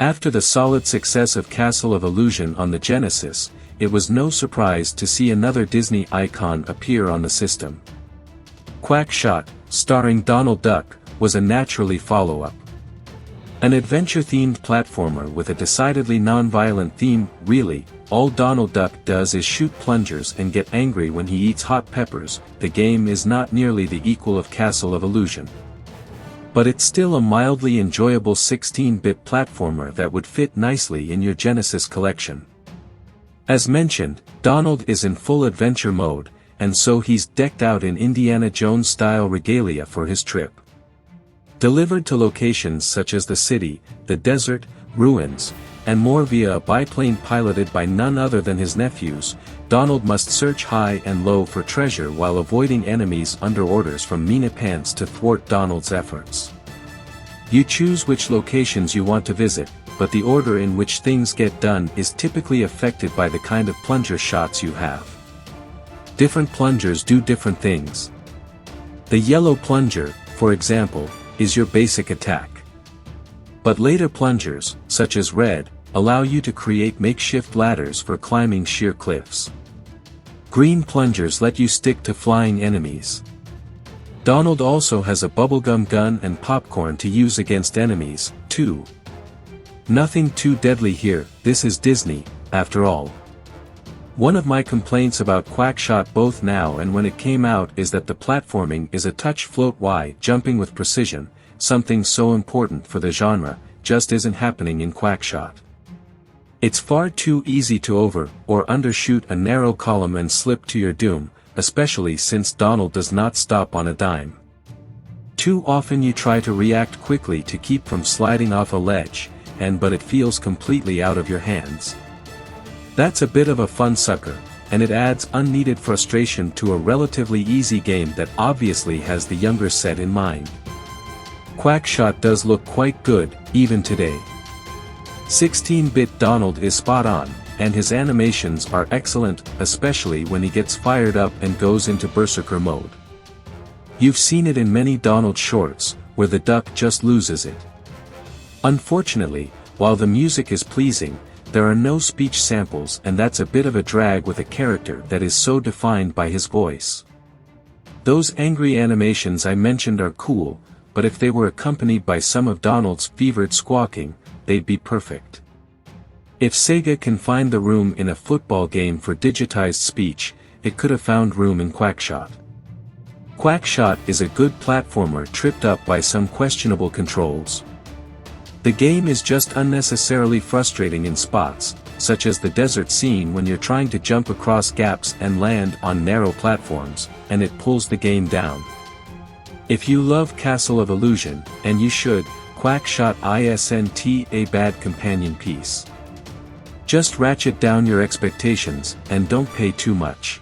After the solid success of Castle of Illusion on the Genesis, it was no surprise to see another Disney icon appear on the system. Quackshot, starring Donald Duck, was a naturally follow-up. An adventure-themed platformer with a decidedly non-violent theme. Really, all Donald Duck does is shoot plungers and get angry when he eats hot peppers. The game is not nearly the equal of Castle of Illusion. But it's still a mildly enjoyable 16-bit platformer that would fit nicely in your Genesis collection. As mentioned, Donald is in full adventure mode, and so he's decked out in Indiana Jones-style regalia for his trip. Delivered to locations such as the city, the desert, ruins, and more via a biplane piloted by none other than his nephews, Donald must search high and low for treasure while avoiding enemies under orders from Mean Pants to thwart Donald's efforts. You choose which locations you want to visit, but the order in which things get done is typically affected by the kind of plunger shots you have. Different plungers do different things. The yellow plunger, for example, is your basic attack. But later plungers, such as red, allow you to create makeshift ladders for climbing sheer cliffs. Green plungers let you stick to flying enemies. Donald also has a bubblegum gun and popcorn to use against enemies, too. Nothing too deadly here, this is Disney, after all. One of my complaints about Quackshot both now and when it came out is that the platforming is a touch float-wide jumping with precision, something so important for the genre, just isn't happening in Quackshot. It's far too easy to over or undershoot a narrow column and slip to your doom, especially since Donald does not stop on a dime. Too often you try to react quickly to keep from sliding off a ledge, but it feels completely out of your hands. That's a bit of a fun sucker, and it adds unneeded frustration to a relatively easy game that obviously has the younger set in mind. Quackshot does look quite good, even today. 16-bit Donald is spot on, and his animations are excellent, especially when he gets fired up and goes into berserker mode. You've seen it in many Donald shorts, where the duck just loses it. Unfortunately, while the music is pleasing, there are no speech samples, and that's a bit of a drag with a character that is so defined by his voice. Those angry animations I mentioned are cool, but if they were accompanied by some of Donald's fevered squawking, they'd be perfect. If Sega can find the room in a football game for digitized speech, it could have found room in Quackshot. Quackshot is a good platformer tripped up by some questionable controls. The game is just unnecessarily frustrating in spots, such as the desert scene when you're trying to jump across gaps and land on narrow platforms, and it pulls the game down. If you love Castle of Illusion, and you should, Quackshot isn't a bad companion piece. Just ratchet down your expectations, and don't pay too much.